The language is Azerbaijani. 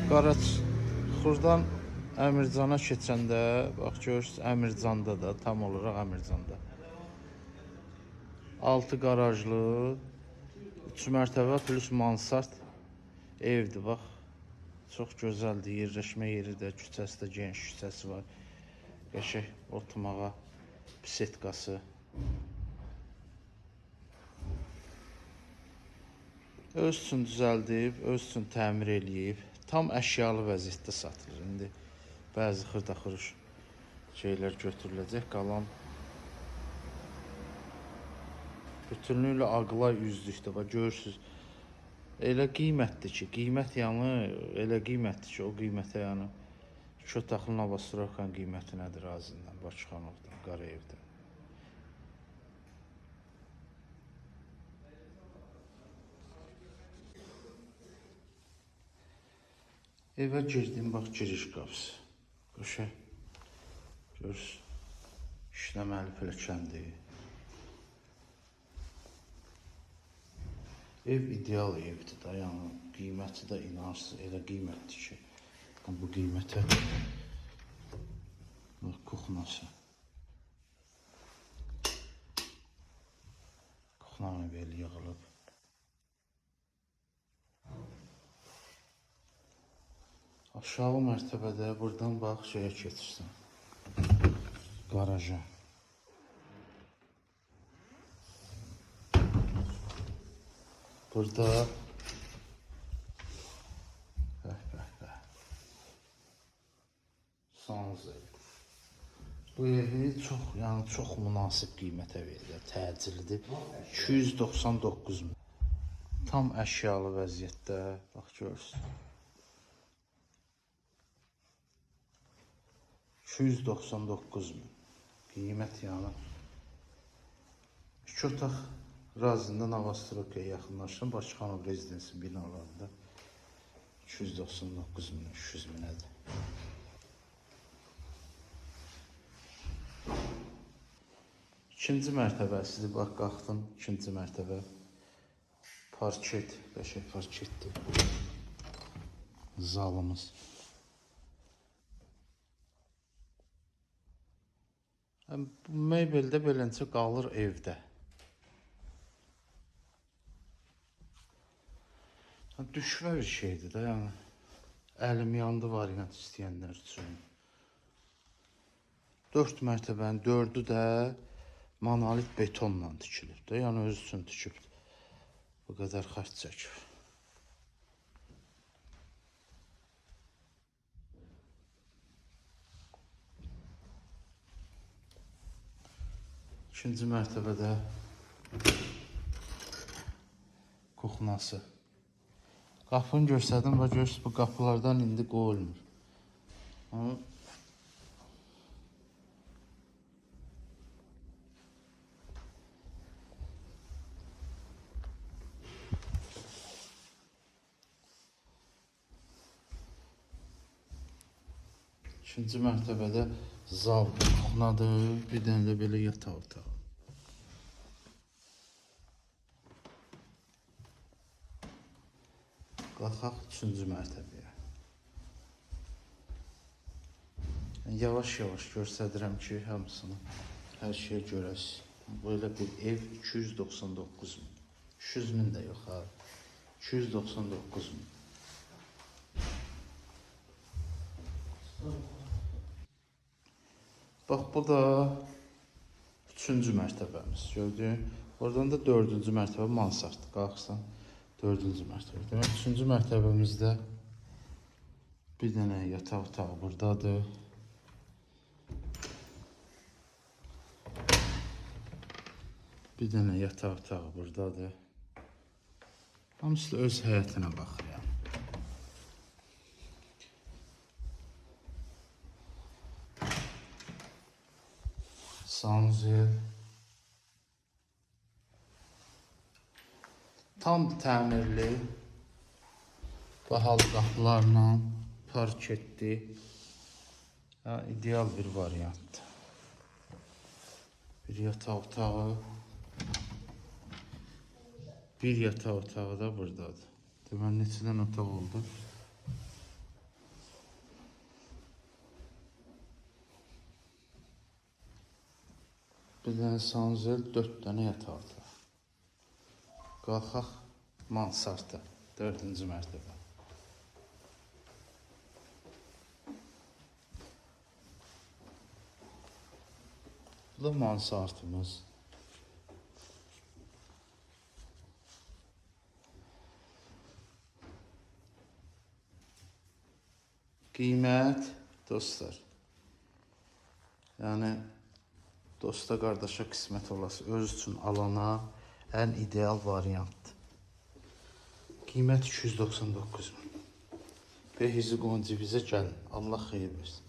Qaraçxurdan Əmircana keçəndə, bax görürsünüz, Əmircanda da, tam olaraq Əmircanda. 6 qarajlı, 3 mərtəbə plus mansard evdir, bax. Çox gözəldir, yerləşmə yeri də, küçəsi də, geniş küçəsi var. Qəşəng oturmağa, bisetkası. Öz üçün düzəldib, öz üçün təmir eləyib. Tam əşyalı vəziyyətdə satılır. İndi bəzi xırda-xırış şeylər götürüləcək, qalan bütünlüklə Ağlay üzlükdə. Bax görürsünüz, elə qiymətdir ki, qiymət yanı elə qiymətdir ki, o qiymətə yəni 2 otaqlı Novostroykan qiyməti nədir Azindən, Bakıxanovdan, Qarayevdən. Evə girdim, bax giriş qapısı. Qəşəng. Görürsünüz, işləməli pilləkəndir. Ev ideal evdir da, yəni qiyməti də inansız elə qiymətdir ki, bu qiymətə bax kuxnası. Kuxnanı belə yığılıb. Aşağı mərtəbədə buradan bax şeyə keçirsən. Qaraja. Burada sanzil. Bu evi çox münasib qiymətə verir, təcilidir. 299 min. Tam əşyalı vəziyyətdə, bax görürsünüz. 299 min. Qiymət yəni. 2 otaq razında Novostroykaya yaxınlaşın, Bakıxanov rezidensi binalarında 299 min, 300 minədir. İkinci mərtəbəsidir, bax qalxdım, ikinci mərtəbə. Parket, qəşəng parketdir. Zalımız. Bu mebel də beləncə qalır evdə. Düşmə bir şeydir də, yəni əlim yandı variant istəyənlər üçün. 4 mərtəbənin 4'ü də monolit betonla tikilib də, yəni öz üçün tikib. Bu qədər xərc çəkib. İkinci mərtəbədə kuxnası. Qapını göstərdim və görürsünüz, bu qapılardan indi qoyulmur. İkinci mərtəbədə zal, kuxnadır, bir dənə də belə yataq otağı. Qalxaq 3-cü mərtəbəyə. Yavaş-yavaş göstədirəm ki, hamısını, hər şeyə görəsiz. Böyle bir ev 299 min. 300 min də yox ha. 299 min. Bax bu da 3-cü mərtəbəmiz. Gördün? Oradan da 4-cü mərtəbə mansard. Qalxsan 4-cü mərtəbə. Demək 3-cü mərtəbəmizdə bir dənə yataq otağı buradadır. Bir dənə yataq otağı buradadır. Hamısı öz həyətinə baxır yəni. Sanzil. Tam təmirli, bahalı qapılarla, parketli, ideal bir variantdır. Bir yataq otağı. Bir yataq otağı da buradadır. Deməli, neçədən otaq oldu? Bir dənə sanzel, 4 dənə yataqda. Qalxaq mansarda, 4-cü mərtəbə. Bu da mansardımız. Qiymət, dostlar. Yəni, dosta, qardaşa qismət olası, öz üçün alana ən ideal variantdır. Qiymət 299 min. Behizi qonci bizə gəlin. Allah xeyir versin.